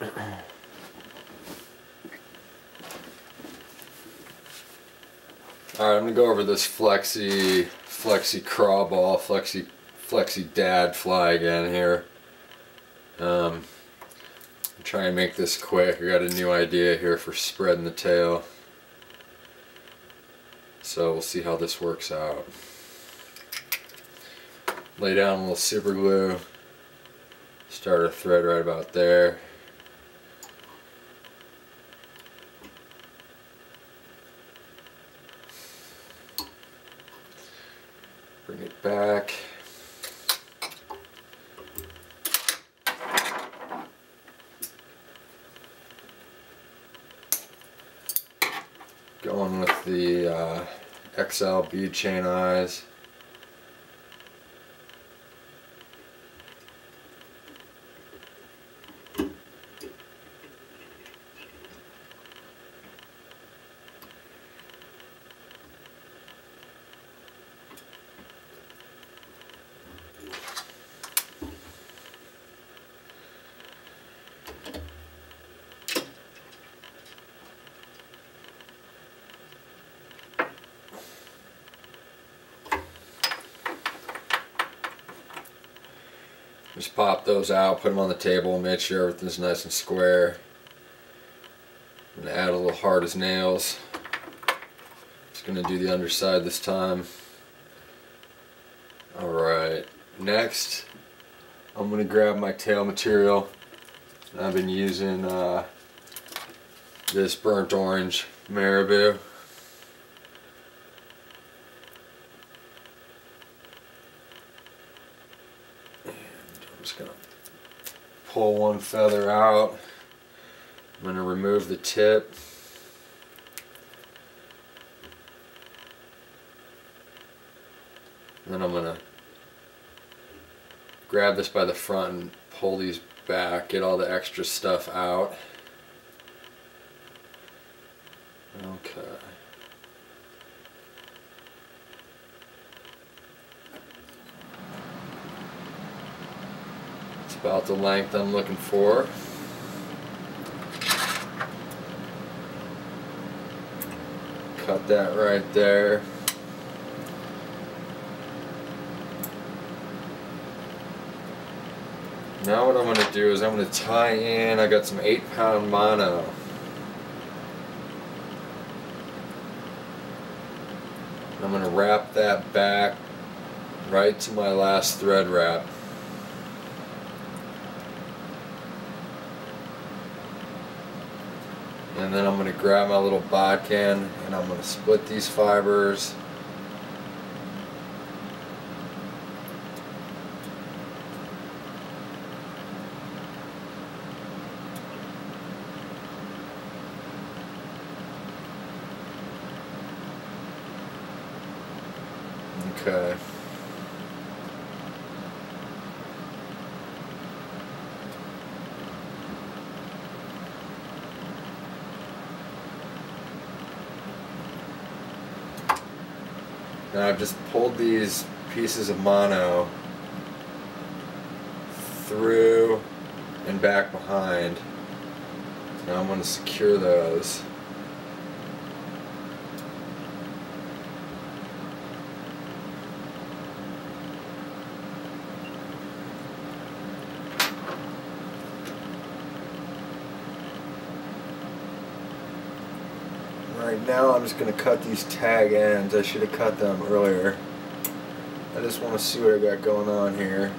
Alright, I'm going to go over this Flexi Craw ball, Flexi dad fly again here. I'm trying to make this quick. I got a new idea here for spreading the tail. So we'll see how this works out. Lay down a little super glue. Start a thread right about there. Bring it back. Going with the XL bead chain eyes. Just pop those out, put them on the table, make sure everything's nice and square. I'm going to add a little hard as nails. Just going to do the underside this time. Alright, next I'm going to grab my tail material. I've been using this burnt orange marabou. Just gonna pull one feather out. I'm gonna remove the tip. Then I'm gonna grab this by the front and pull these back, get all the extra stuff out. Okay. About the length I'm looking for. Cut that right there. Now what I'm going to do is I'm going to tie in, I got some 8-pound mono. I'm going to wrap that back right to my last thread wrap. And then I'm going to grab my little bodkin and I'm going to split these fibers. Okay. Now I've just pulled these pieces of mono through and back behind. Now I'm going to secure those. Right now I'm just going to cut these tag ends. I should have cut them earlier. I just want to see what I got going on here.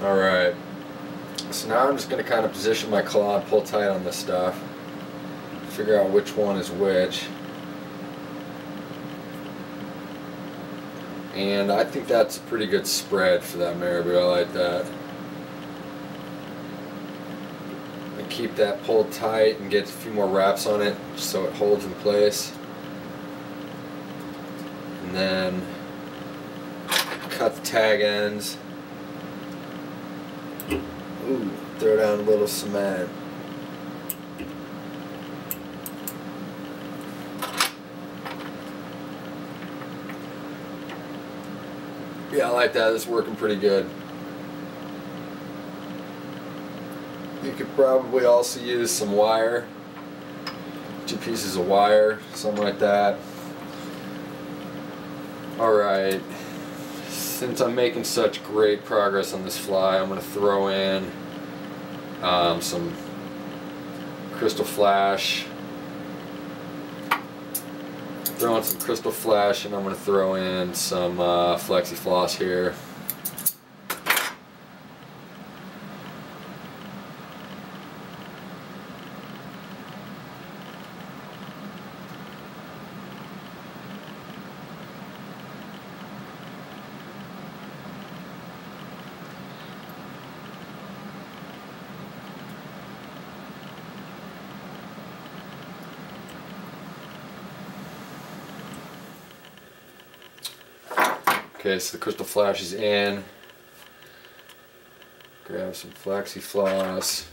Alright, so now I'm just going to kind of position my claw and pull tight on this stuff. Figure out which one is which. And I think that's a pretty good spread for that marabou. I like that. And keep that pulled tight and get a few more wraps on it so it holds in place. And then cut the tag ends. Ooh, throw down a little cement. Yeah, I like that. It's working pretty good. You could probably also use some wire. 2 pieces of wire, something like that. Alright, since I'm making such great progress on this fly, I'm going to throw in some crystal flash. Throw in some crystal flash, and I'm going to throw in some Flexi floss here. Okay, so the crystal flash is in. Grab some Flexi floss.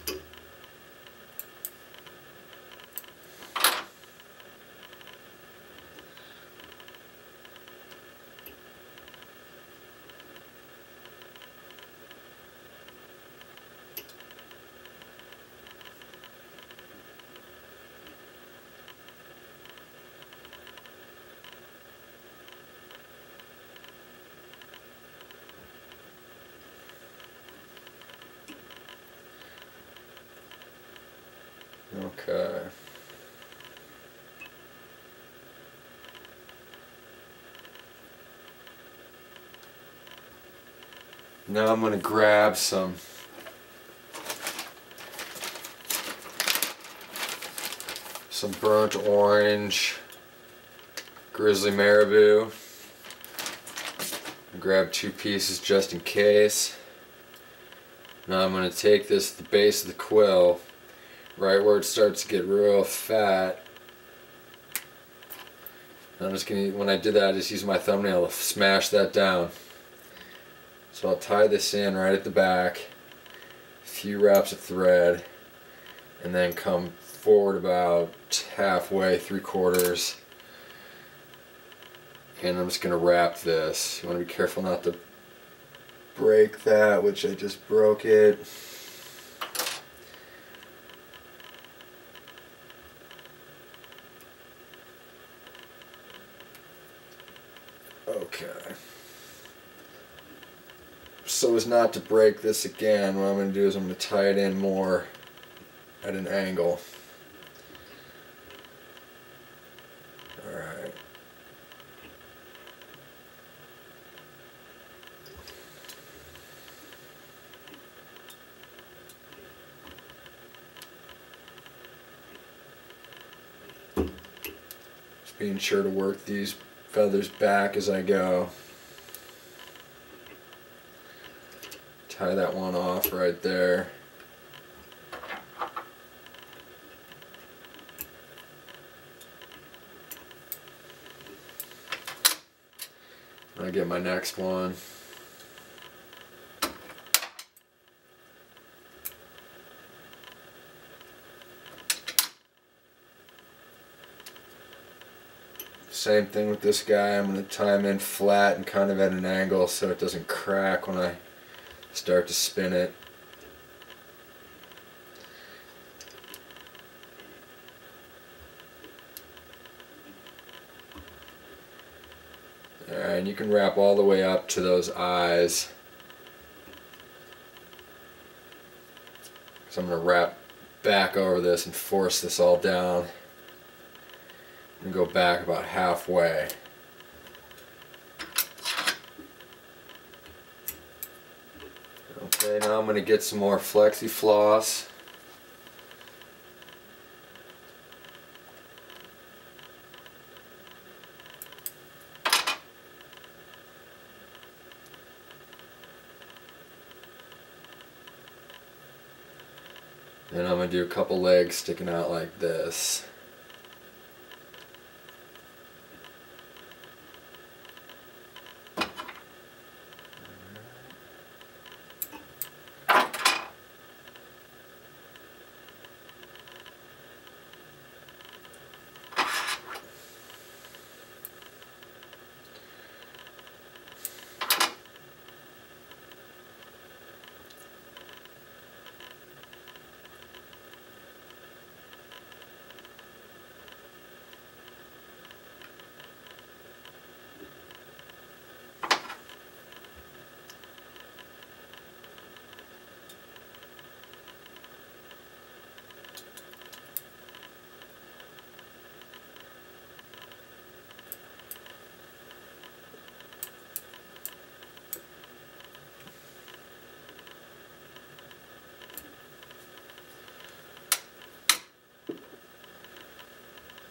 Okay. Now I'm going to grab some burnt orange grizzly marabou. Grab 2 pieces just in case. Now I'm going to take this to the base of the quill, right where it starts to get real fat. I'm just going to, when I do that, I just use my thumbnail to smash that down. So I'll tie this in right at the back, a few wraps of thread, and then come forward about halfway, 3/4, and I'm just going to wrap this. You want to be careful not to break that, which I just broke it. Okay. So as not to break this again, what I'm going to do is I'm going to tie it in more at an angle. Alright. Just being sure to work these feathers back as I go. Tie that one off right there. I'll get my next one. Same thing with this guy. I'm going to tie him in flat and kind of at an angle so it doesn't crack when I start to spin it. Alright, and you can wrap all the way up to those eyes. So I'm going to wrap back over this and force this all down and go back about halfway. Okay, now I'm going to get some more Flexi floss. And I'm going to do a couple legs sticking out like this.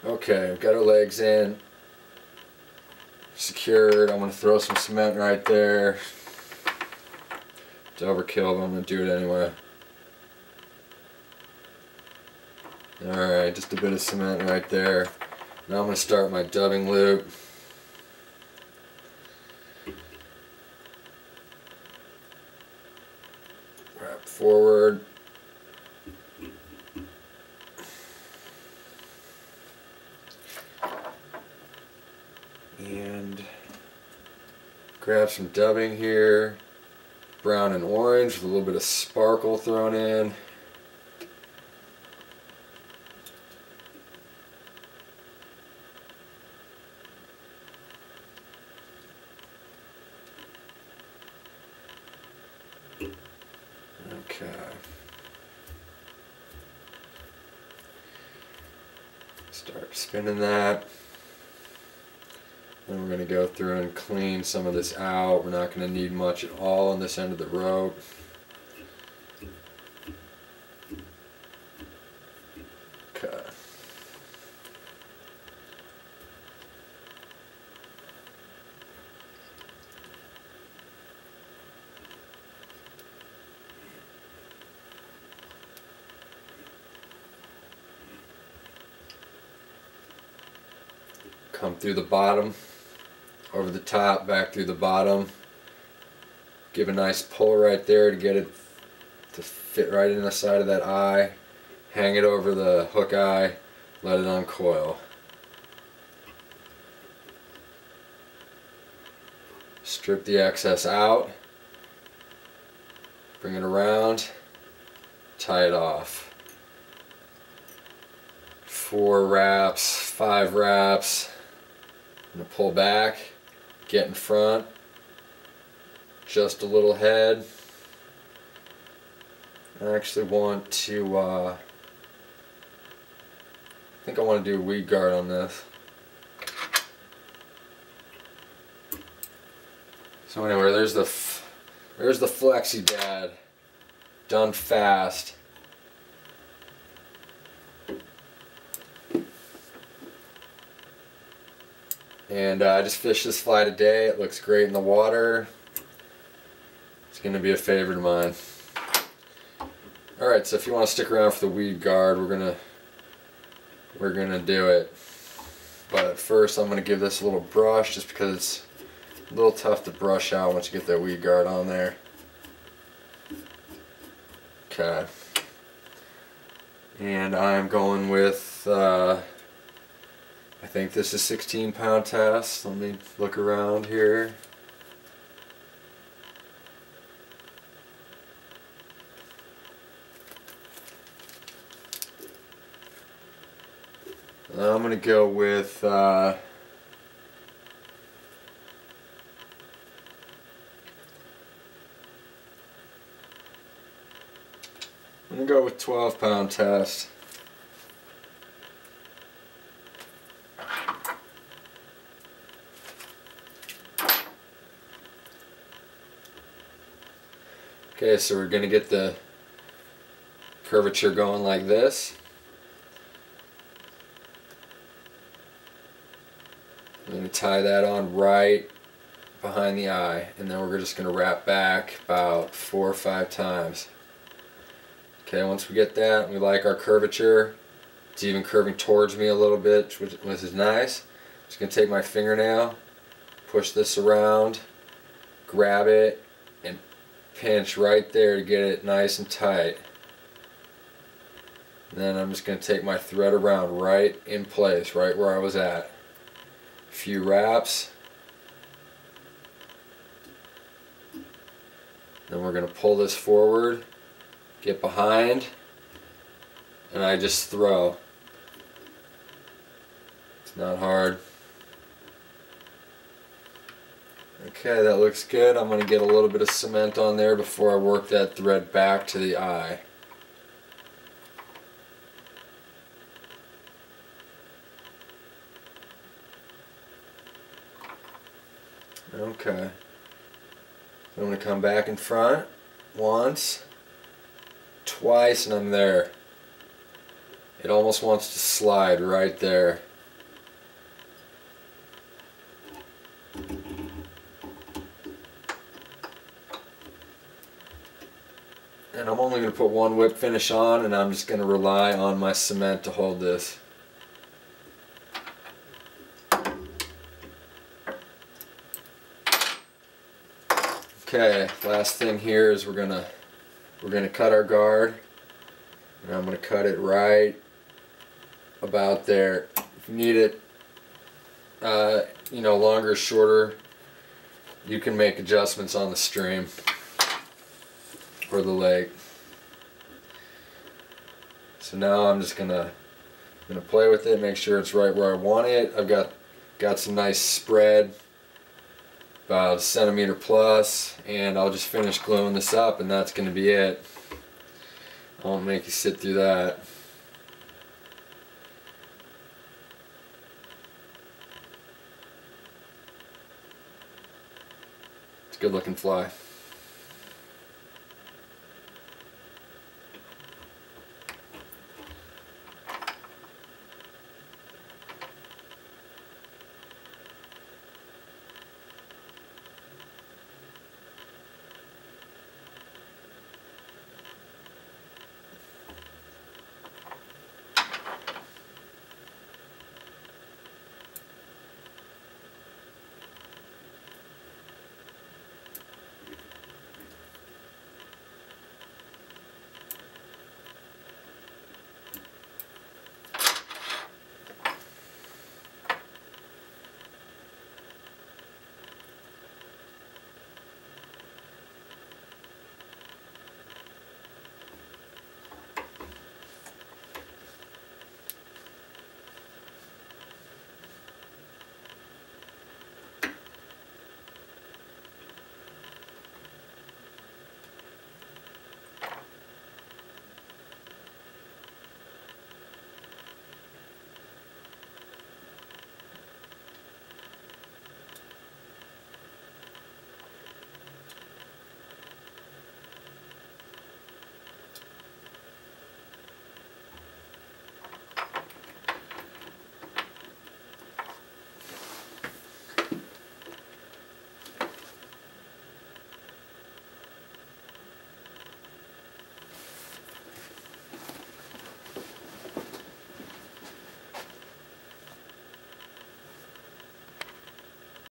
Okay, we've got our legs in, secured. I'm going to throw some cement right there. It's overkill, but I'm going to do it anyway. Alright, just a bit of cement right there. Now I'm going to start my dubbing loop. Wrap forward. And grab some dubbing here. Brown and orange with a little bit of sparkle thrown in. Okay. Start spinning that. Then we're going to go through and clean some of this out. We're not going to need much at all on this end of the rope. Okay. Come through the bottom, over the top, back through the bottom. Give a nice pull right there to get it to fit right in the side of that eye. Hang it over the hook eye, let it uncoil. Strip the excess out, bring it around, tie it off. 4 wraps, 5 wraps. I'm going to pull back, get in front, just a little head. I actually want to, I think I want to do a weed guard on this. So anyway, there's the Flexi Dad, done fast. And I just fished this fly today. It looks great in the water. It's going to be a favorite of mine. Alright, so if you want to stick around for the weed guard, we're gonna do it. But first I'm going to give this a little brush just because it's a little tough to brush out once you get that weed guard on there. Okay. And I'm going with I think this is 16-pound test. Let me look around here. I'm going to go with I'm going to go with 12-pound test. Okay, so we're going to get the curvature going like this. I'm going to tie that on right behind the eye, and then we're just going to wrap back about 4 or 5 times. Okay, once we get that, we like our curvature. It's even curving towards me a little bit, which is nice. I'm just going to take my fingernail, push this around, grab it, and pinch right there to get it nice and tight. And then I'm just going to take my thread around right in place, right where I was at. A few wraps. Then we're going to pull this forward, get behind, and I just throw. It's not hard. Okay, that looks good. I'm going to get a little bit of cement on there before I work that thread back to the eye. Okay. I'm going to come back in front once, twice, and I'm there. It almost wants to slide right there. And I'm only going to put one whip finish on, and I'm just going to rely on my cement to hold this. Okay, last thing here is we're gonna cut our guard, and I'm gonna cut it right about there. If you need it, you know, longer or shorter, you can make adjustments on the stream or the lake. So now I'm just gonna play with it, make sure it's right where I want it. I've got some nice spread, about a centimeter plus, and I'll just finish gluing this up, and that's going to be it. I won't make you sit through that. It's a good looking fly.